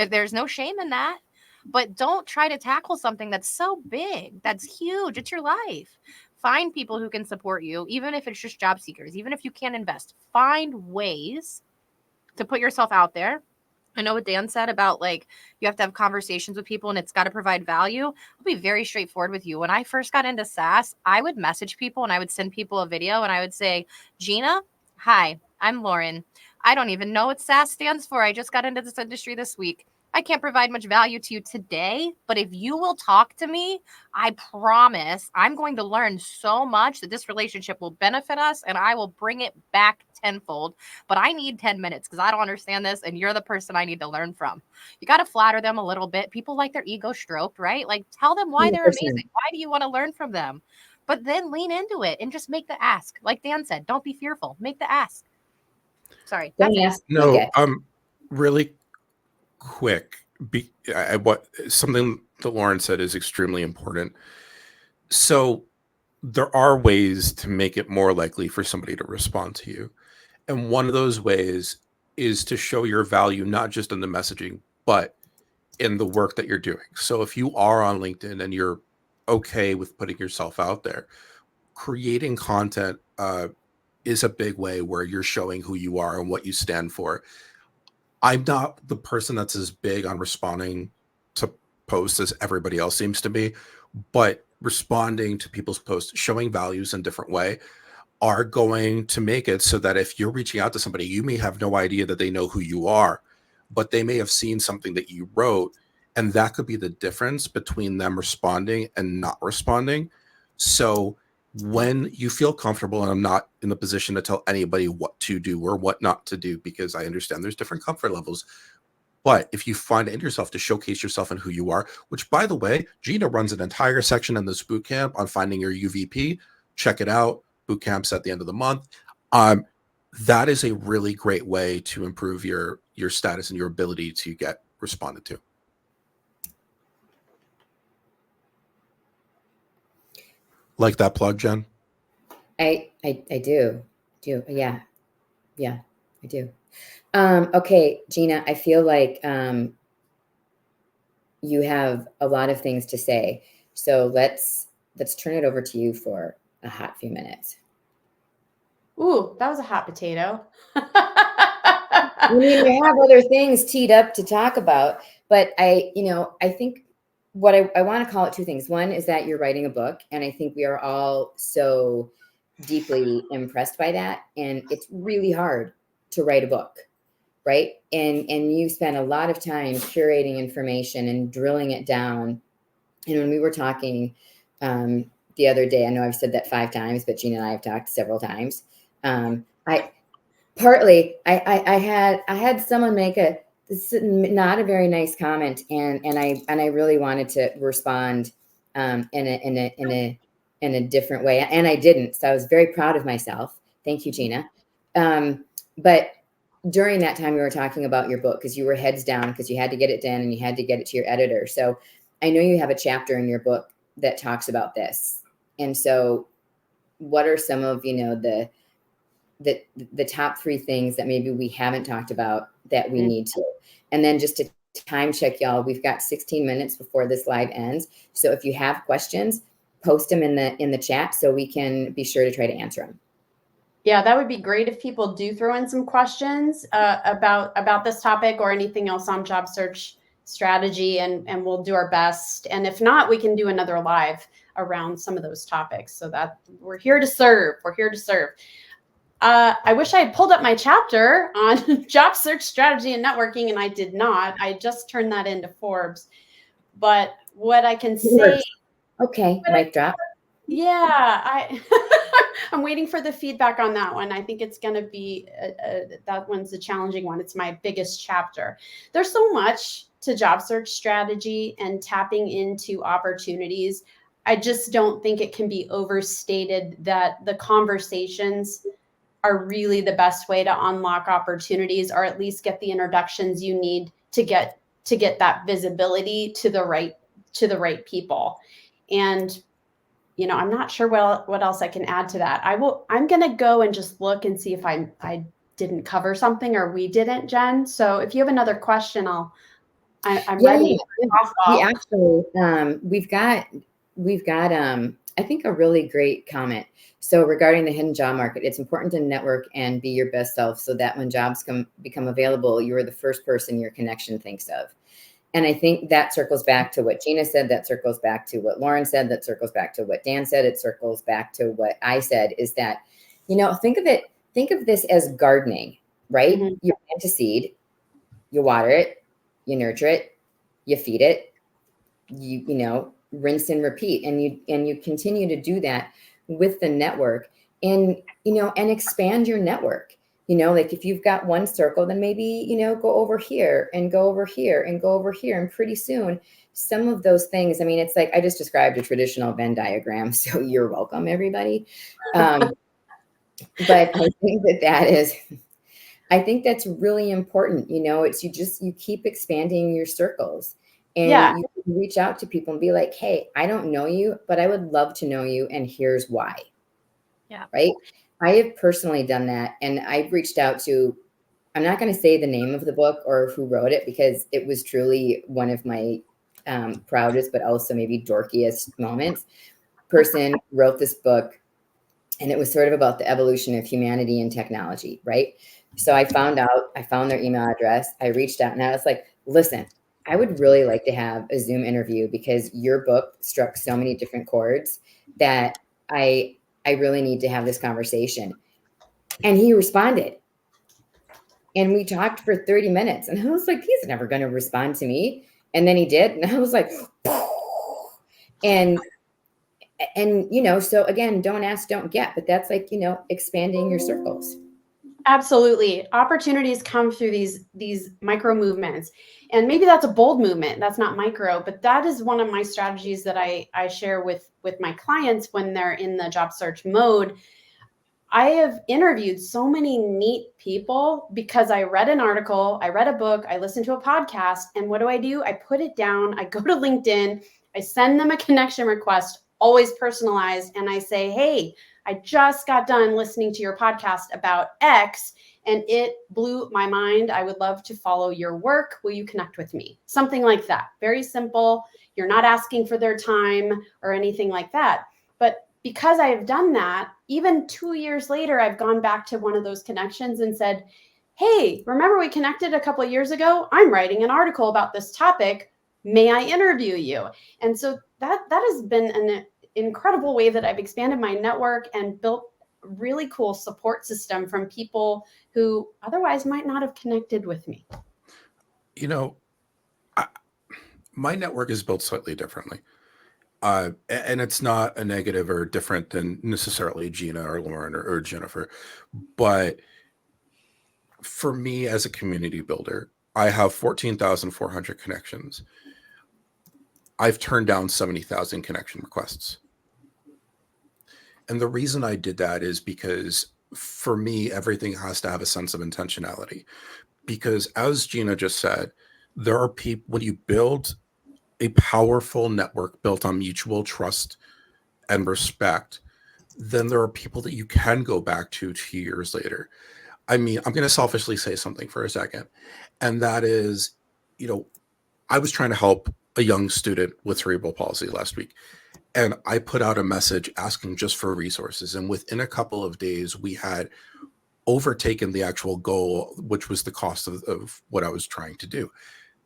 [SPEAKER 2] There's no shame in that. But don't try to tackle something that's so big, that's huge. It's your life. Find people who can support you, even if it's just job seekers, even if you can't invest. Find ways to put yourself out there. I know what Dan said about like you have to have conversations with people and it's got to provide value. I'll be very straightforward with you. When I first got into SaaS, I would message people and I would send people a video and I would say, Gina, hi, I'm Lauren. I don't even know what SAS stands for. I just got into this industry this week. I can't provide much value to you today, but if you will talk to me, I promise I'm going to learn so much that this relationship will benefit us and I will bring it back tenfold. But I need 10 minutes because I don't understand this and you're the person I need to learn from. You got to flatter them a little bit. People like their ego stroked, right? Like tell them why they're
[SPEAKER 1] 100%.
[SPEAKER 2] amazing. Why do you want to learn from them? But then lean into it and just make the ask. Like Dan said, don't be fearful. Make the ask. Sorry.
[SPEAKER 1] Don't ask.
[SPEAKER 3] No,
[SPEAKER 1] Okay.
[SPEAKER 3] really quick. What something that Lauren said is extremely important. So there are ways to make it more likely for somebody to respond to you. And one of those ways is to show your value, not just in the messaging, but in the work that you're doing. So if you are on LinkedIn and you're okay with putting yourself out there, creating content is a big way where you're showing who you are and what you stand for. I'm not the person that's as big on responding to posts as everybody else seems to be, but responding to people's posts, showing values in a different way are going to make it so that if you're reaching out to somebody, you may have no idea that they know who you are, but they may have seen something that you wrote, and that could be the difference between them responding and not responding. So when you feel comfortable, and I'm not in the position to tell anybody what to do or what not to do, because I understand there's different comfort levels. But if you find it in yourself to showcase yourself and who you are, which by the way, Gina runs an entire section in this boot camp on finding your UVP. Check it out. Boot camps at the end of the month. That is a really great way to improve your status and your ability to get responded to. Like that plug, Jen?
[SPEAKER 1] I do. Yeah, I do. Okay, Gina, I feel like you have a lot of things to say. So let's turn it over to you for a hot few minutes.
[SPEAKER 4] Ooh, that was a hot potato.
[SPEAKER 1] I mean, we have other things teed up to talk about, but I think what I want to call it two things. One is that you're writing a book, and I think we are all so deeply impressed by that. And it's really hard to write a book, right? And you spend a lot of time curating information and drilling it down. And when we were talking the other day, I know I've said that 5 times, but Gina and I have talked several times. I had someone make not a very nice comment, and I really wanted to respond in a different way, and I didn't. So I was very proud of myself. Thank you, Gina. But during that time, we were talking about your book because you were heads down because you had to get it done and you had to get it to your editor. So I know you have a chapter in your book that talks about this. And so what are some of, the top 3 things that maybe we haven't talked about that we need to? And then just to time check, y'all, we've got 16 minutes before this live ends. So if you have questions, post them in the chat so we can be sure to try to answer them.
[SPEAKER 4] Yeah, that would be great if people do throw in some questions about this topic or anything else on job search strategy, and we'll do our best. And if not, we can do another live around some of those topics. So that we're here to serve. We're here to serve. I wish I had pulled up my chapter on job search strategy and networking, and I did not. I just turned that into Forbes. But what I can say...
[SPEAKER 1] Okay, mic drop.
[SPEAKER 4] Yeah, I'm waiting for the feedback on that one. I think it's going to be, that one's a challenging one. It's my biggest chapter. There's so much to job search strategy and tapping into opportunities. I just don't think it can be overstated that the conversations are really the best way to unlock opportunities, or at least get the introductions you need to get that visibility to the right people. And I'm not sure what else I can add to that. I'm going to go and just look and see if I didn't cover something or we didn't, Jen. So if you have another question, I'm ready.
[SPEAKER 1] We actually, we've got I think a really great comment. So regarding the hidden job market, it's important to network and be your best self so that when jobs become available, you're the first person your connection thinks of. And I think that circles back to what Gina said, that circles back to what Lauren said, that circles back to what Dan said, it circles back to what I said, is that, think of this as gardening. right?
[SPEAKER 4] Mm-hmm.
[SPEAKER 1] You plant a seed, you water it, you nurture it, you feed it, you know, rinse and repeat, and you continue to do that with the network, and you know, and expand your network. You know, like if you've got one circle, then maybe, you know, go over here and go over here and go over here, and pretty soon some of those things, I mean, it's like I just described a traditional Venn diagram, so you're welcome, everybody. But I think that is, I think that's really important. You know, it's you keep expanding your circles,
[SPEAKER 4] Yeah.
[SPEAKER 1] and you can reach out to people and be like, hey, I don't know you, but I would love to know you, and here's why.
[SPEAKER 2] Yeah.
[SPEAKER 1] Right. I have personally done that, and I've reached out to, I'm not going to say the name of the book or who wrote it, because it was truly one of my proudest, but also maybe dorkiest moments. Person wrote this book, and it was sort of about the evolution of humanity and technology, right? So I found their email address. I reached out and I was like, listen, I would really like to have a Zoom interview, because your book struck so many different chords that I really need to have this conversation. And he responded. And we talked for 30 minutes. And I was like, he's never going to respond to me. And then he did. And I was like, and you know, so again, don't ask, don't get, but that's like, you know, expanding your circles.
[SPEAKER 4] Absolutely. Opportunities come through these micro movements. And maybe that's a bold movement. That's not micro, but that is one of my strategies that I share with my clients when they're in the job search mode. I have interviewed so many neat people because I read an article, I read a book, I listened to a podcast, and what do? I put it down, I go to LinkedIn, I send them a connection request, always personalized, and I say, hey, I just got done listening to your podcast about X, and it blew my mind. I would love to follow your work. Will you connect with me? Something like that. Very simple. You're not asking for their time or anything like that. But because I have done that, even 2 years later, I've gone back to one of those connections and said, hey, remember we connected a couple of years ago? I'm writing an article about this topic. May I interview you? And so that has been an incredible way that I've expanded my network and built a really cool support system from people who otherwise might not have connected with me.
[SPEAKER 3] You know, my network is built slightly differently. And it's not a negative or different than necessarily Gina or Lauren or Jennifer. But for me as a community builder, I have 14,400 connections. I've turned down 70,000 connection requests. And the reason I did that is because for me, everything has to have a sense of intentionality. Because as Gina just said, there are people, when you build a powerful network built on mutual trust and respect, then there are people that you can go back to 2 years later. I mean, I'm going to selfishly say something for a second. And that is, you know, I was trying to help a young student with cerebral palsy last week. And I put out a message asking just for resources. And within a couple of days, we had overtaken the actual goal, which was the cost of what I was trying to do.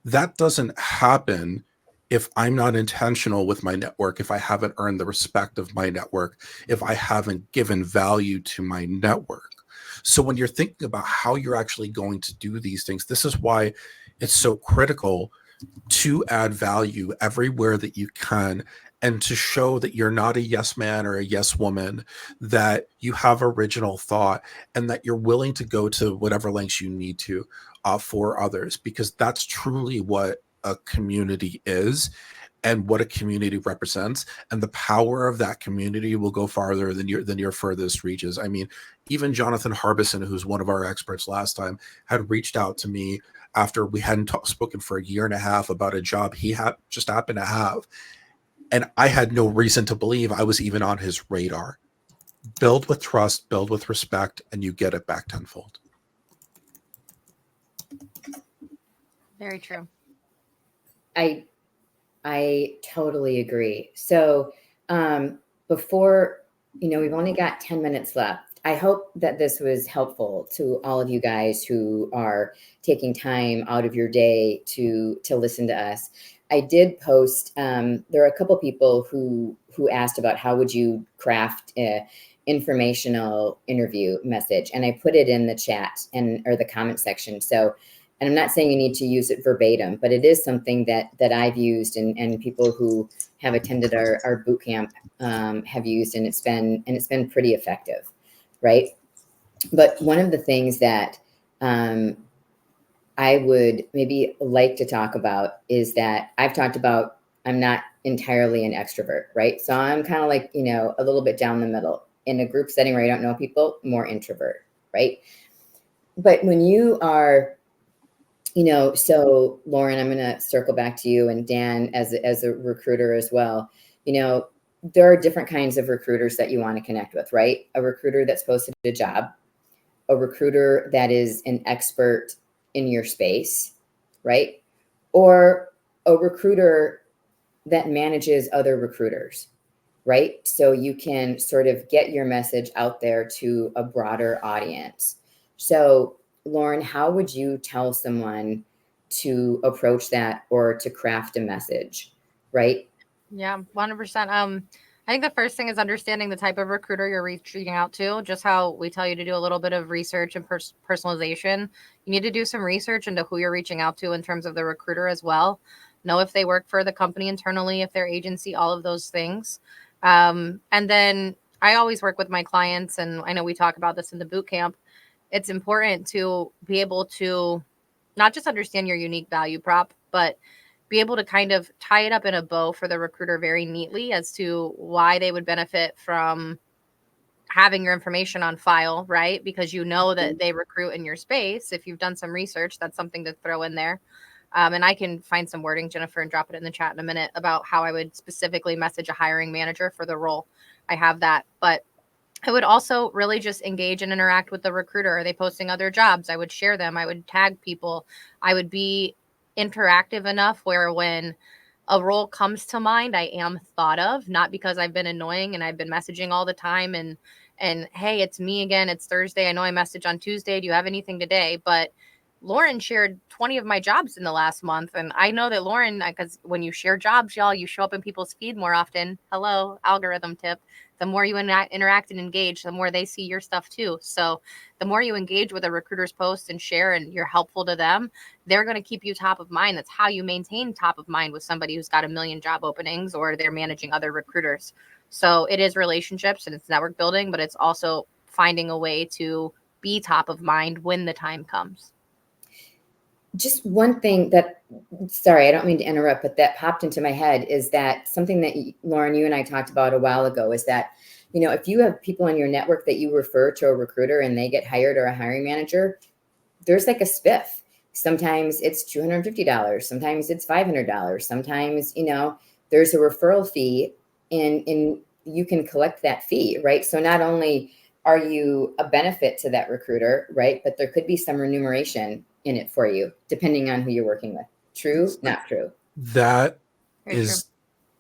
[SPEAKER 3] That doesn't happen if I'm not intentional with my network, if I haven't earned the respect of my network, if I haven't given value to my network. So when you're thinking about how you're actually going to do these things, this is why it's so critical to add value everywhere that you can, and to show that you're not a yes man or a yes woman, that you have original thought, and that you're willing to go to whatever lengths you need to for others, because that's truly what a community is and what a community represents. And the power of that community will go farther than your furthest reaches. I mean, even Jonathan Harbison, who's one of our experts last time, had reached out to me after we hadn't spoken for a year and a half about a job he had just happened to have. And I had no reason to believe I was even on his radar. Build with trust, build with respect, and you get it back tenfold.
[SPEAKER 2] Very true.
[SPEAKER 1] I totally agree. So before, you know, we've only got 10 minutes left. I hope that this was helpful to all of you guys who are taking time out of your day to listen to us. I did post, there are a couple people who asked about how would you craft informational interview message. And I put it in the chat or the comment section. So, and I'm not saying you need to use it verbatim, but it is something that I've used and people who have attended our boot camp have used, and it's been pretty effective, right? But one of the things that I would maybe like to talk about is that I've talked about I'm not entirely an extrovert, right? So I'm kind of like, a little bit down the middle. In a group setting where I don't know people, more introvert, right? But when you are, so Lauren, I'm going to circle back to you, and Dan as a recruiter as well. There are different kinds of recruiters that you want to connect with, right? A recruiter that's posted a job, a recruiter that is an expert in your space, right? Or a recruiter that manages other recruiters, right? So you can sort of get your message out there to a broader audience. So Lauren, how would you tell someone to approach that or to craft a message, right?
[SPEAKER 2] Yeah, 100%. I think the first thing is understanding the type of recruiter you're reaching out to. Just how we tell you to do a little bit of research and personalization. You need to do some research into who you're reaching out to in terms of the recruiter as well. Know if they work for the company internally, if they're agency, all of those things. And then I always work with my clients, and I know we talk about this in the boot camp. It's important to be able to not just understand your unique value prop, but be able to kind of tie it up in a bow for the recruiter very neatly as to why they would benefit from having your information on file, right? Because you know that they recruit in your space. If you've done some research, that's something to throw in there. And I can find some wording, Jennifer, and drop it in the chat in a minute about how I would specifically message a hiring manager for the role. I have that. But I would also really just engage and interact with the recruiter. Are they posting other jobs? I would share them. I would tag people. I would be interactive enough where when a role comes to mind, I am thought of, not because I've been annoying and I've been messaging all the time and hey, it's me again. It's Thursday. I know I messaged on Tuesday. Do you have anything today? But Lauren shared 20 of my jobs in the last month. And I know that Lauren, because when you share jobs, y'all, you show up in people's feed more often. Hello, algorithm tip. The more you interact and engage, the more they see your stuff too. So the more you engage with a recruiter's post and share and you're helpful to them, they're going to keep you top of mind. That's how you maintain top of mind with somebody who's got a million job openings or they're managing other recruiters. So it is relationships and it's network building, but it's also finding a way to be top of mind when the time comes.
[SPEAKER 1] Just one thing sorry, I don't mean to interrupt, but that popped into my head is that something that Lauren, you and I talked about a while ago is that, if you have people in your network that you refer to a recruiter and they get hired or a hiring manager, there's like a spiff. Sometimes it's $250. Sometimes it's $500. Sometimes, there's a referral fee and you can collect that fee, right? So not only are you a benefit to that recruiter, right? But there could be some remuneration in it for you, depending on who you're working with. True? Not true?
[SPEAKER 3] That
[SPEAKER 2] Very
[SPEAKER 3] is,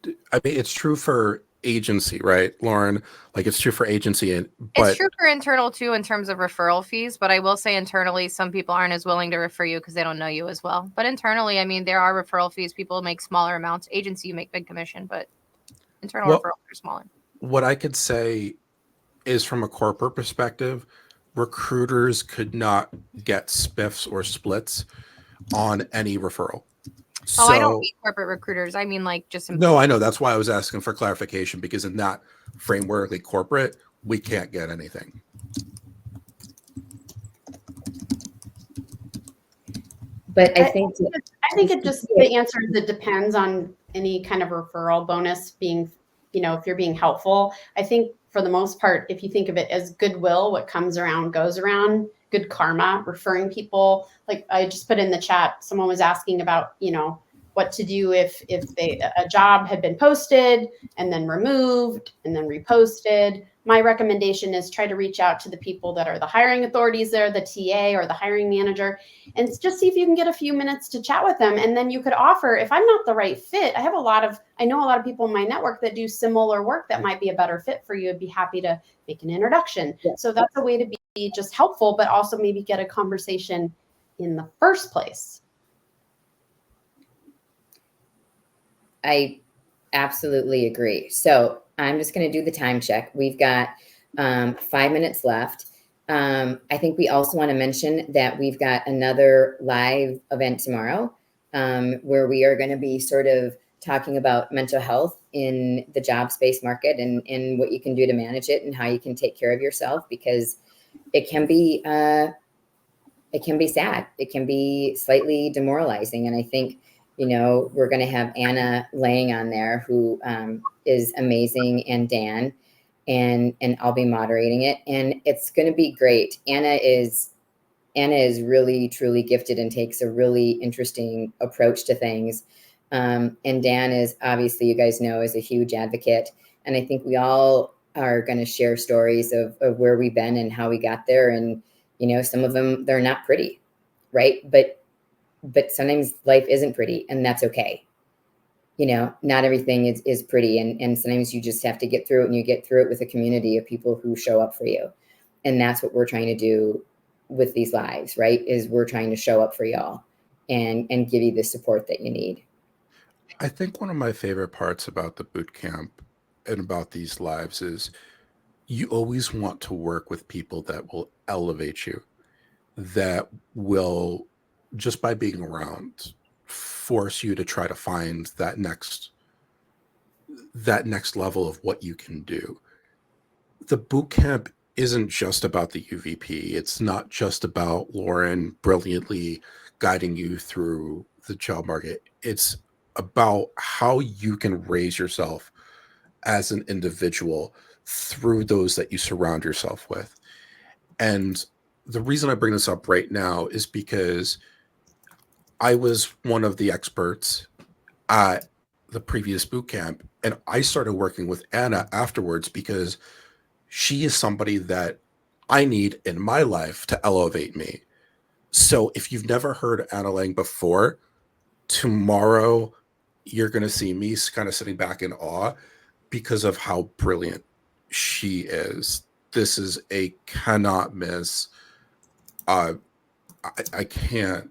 [SPEAKER 2] true.
[SPEAKER 3] I mean, it's true for agency, right, Lauren? Like it's true for agency, but
[SPEAKER 2] it's true for internal too in terms of referral fees. But I will say internally, some people aren't as willing to refer you because they don't know you as well. But internally, I mean, there are referral fees. People make smaller amounts. Agency, you make big commission, but internal referrals are smaller.
[SPEAKER 3] What I could say is from a corporate perspective, recruiters could not get spiffs or splits on any referral.
[SPEAKER 2] Oh, I don't mean corporate recruiters. I mean like just
[SPEAKER 3] no, I know. That's why I was asking for clarification, because in that framework, like corporate, we can't get anything.
[SPEAKER 1] But I think
[SPEAKER 4] it just, the answer is it depends on any kind of referral bonus being, if you're being helpful. I think for the most part, if you think of it as goodwill, what comes around goes around, good karma, referring people. Like I just put in the chat, someone was asking about, what to do if a job had been posted and then removed and then reposted. My recommendation is try to reach out to the people that are the hiring authorities there, the TA or the hiring manager, and just see if you can get a few minutes to chat with them. And then you could offer, if I'm not the right fit, I know a lot of people in my network that do similar work that might be a better fit for you. I'd be happy to make an introduction. Yeah. So that's a way to be just helpful, but also maybe get a conversation in the first place.
[SPEAKER 1] I absolutely agree. So I'm just going to do the time check. We've got 5 minutes left. I think we also want to mention that we've got another live event tomorrow where we are going to be sort of talking about mental health in the job space market and what you can do to manage it and how you can take care of yourself, because it can be sad. It can be slightly demoralizing. And I think, we're going to have Anna laying on there, who is amazing, and Dan, and I'll be moderating it, and it's going to be great. Anna is really truly gifted and takes a really interesting approach to things. And Dan is, obviously, you guys know, is a huge advocate. And I think we all are going to share stories of where we've been and how we got there. And, some of them, they're not pretty, right? But sometimes life isn't pretty, and that's okay. Not everything is pretty. And sometimes you just have to get through it, and you get through it with a community of people who show up for you. And that's what we're trying to do with these lives, right? Is we're trying to show up for y'all and give you the support that you need.
[SPEAKER 3] I think one of my favorite parts about the boot camp and about these lives is you always want to work with people that will elevate you, that will, just by being around, force you to try to find that next level of what you can do. The boot camp isn't just about the UVP. It's not just about Lauren brilliantly guiding you through the job market. It's about how you can raise yourself as an individual through those that you surround yourself with. And the reason I bring this up right now is because I was one of the experts at the previous boot camp, and I started working with Anna afterwards because she is somebody that I need in my life to elevate me. So if you've never heard Anna Lang before, tomorrow you're going to see me kind of sitting back in awe because of how brilliant she is. This is a cannot miss. I can't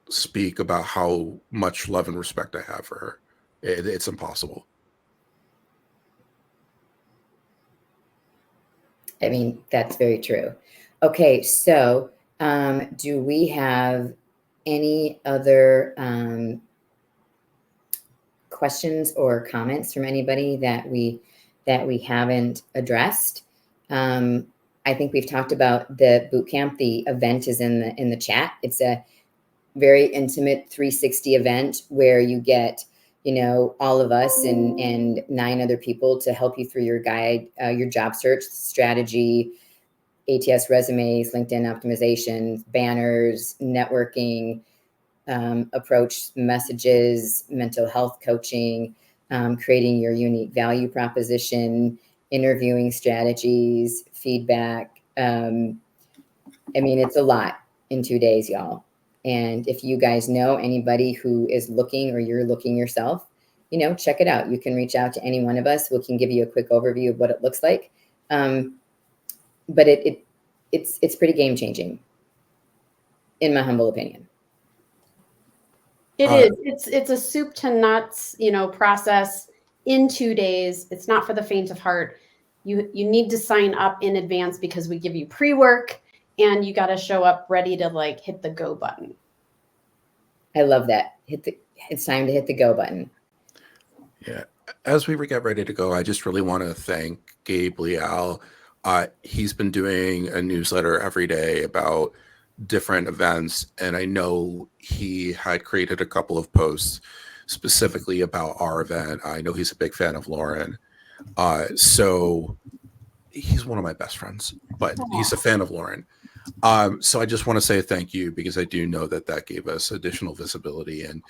[SPEAKER 3] speak about how much love and respect I have for her. It's impossible.
[SPEAKER 1] I mean, that's very true. Okay, so do we have any other questions or comments from anybody that we haven't addressed? I think we've talked about the boot camp. The event is in the chat. It's a very intimate 360 event where you get, all of us and 9 other people to help you through your guide, your job search strategy, ATS resumes, LinkedIn optimization, banners, networking, approach messages, mental health coaching, creating your unique value proposition, interviewing strategies, feedback. I mean, it's a lot in 2 days, y'all. And if you guys know anybody who is looking, or you're looking yourself, check it out. You can reach out to any one of us. We can give you a quick overview of what it looks like. But it's pretty game changing, in my humble opinion.
[SPEAKER 4] It is. It's a soup to nuts, process in 2 days. It's not for the faint of heart. You need to sign up in advance because we give you pre-work, and you got to show up ready to hit the go button.
[SPEAKER 1] I love that. It's time to hit the go button.
[SPEAKER 3] Yeah. As we get ready to go, I just really want to thank Gabe Leal. He's been doing a newsletter every day about different events, and I know he had created a couple of posts specifically about our event. I know he's a big fan of Lauren. So he's one of my best friends, but he's a fan of Lauren. So I just want to say thank you, because I do know that gave us additional visibility. And,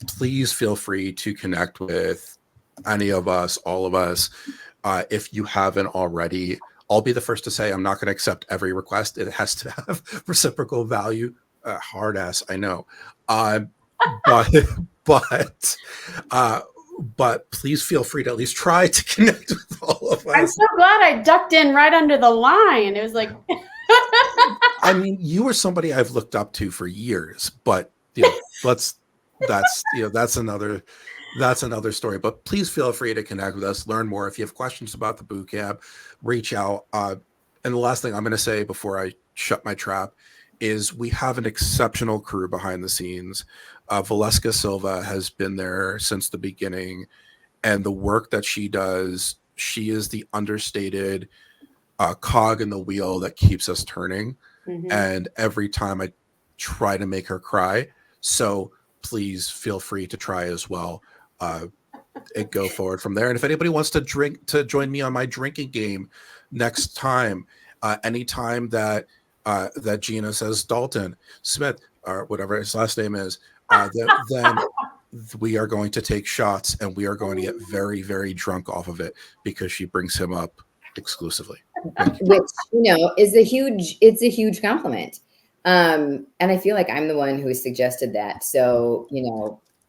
[SPEAKER 3] please feel free to connect with any of us, all of us. If you haven't already, I'll be the first to say I'm not going to accept every request. It has to have reciprocal value. Hard ass, I know. But please feel free to at least try to connect with all of us.
[SPEAKER 4] I'm so glad I ducked in right under the line. It was like,
[SPEAKER 3] I mean, you were somebody I've looked up to for years, but that's another that's another story. But please feel free to connect with us, learn more. If you have questions about the boot camp, reach out. And the last thing I'm going to say before I shut my trap is we have an exceptional crew behind the scenes. Valeska Silva has been there since the beginning, and the work that she does, she is the understated cog in the wheel that keeps us turning.
[SPEAKER 4] Mhm.
[SPEAKER 3] And every time I try to make her cry. So please feel free to try as well. And go forward from there. And if anybody wants to join me on my drinking game next time, anytime that that Gina says Dalton Smith or whatever his last name is, then we are going to take shots and we are going to get very, very drunk off of it because she brings him up exclusively.
[SPEAKER 1] Which, is it's a huge compliment. And I feel like I'm the one who suggested that. So,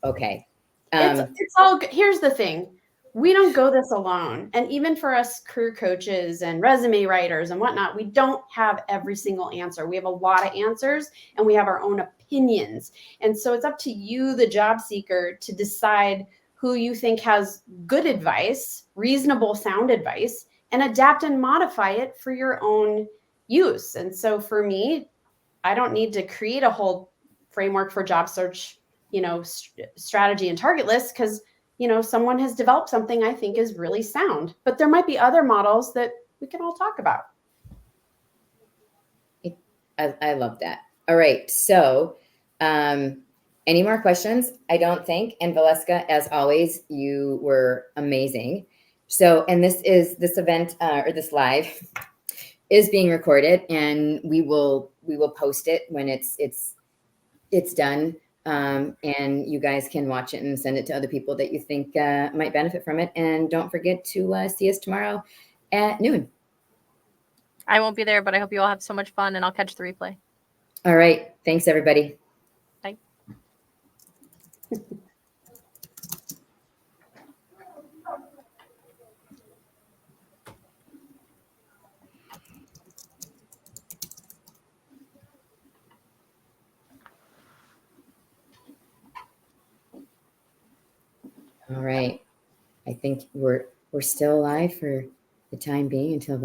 [SPEAKER 1] okay.
[SPEAKER 4] It's all good. Here's the thing. We don't go this alone. And even for us career coaches and resume writers and whatnot, we don't have every single answer. We have a lot of answers and we have our own opinions. And so it's up to you, the job seeker, to decide who you think has good advice, reasonable, sound advice, and adapt and modify it for your own use. And so for me, I don't need to create a whole framework for job search, strategy and target list because, someone has developed something I think is really sound. But there might be other models that we can all talk about.
[SPEAKER 1] I love that. All right. So, any more questions? I don't think. And Valeska, as always, you were amazing. So, and this event or this live is being recorded, and we will post it when it's done. And you guys can watch it and send it to other people that you think might benefit from it. And don't forget to see us tomorrow at noon.
[SPEAKER 2] I won't be there, but I hope you all have so much fun, and I'll catch the replay.
[SPEAKER 1] All right. Thanks, everybody.
[SPEAKER 2] Bye.
[SPEAKER 1] All right. I think we're still alive for the time being until the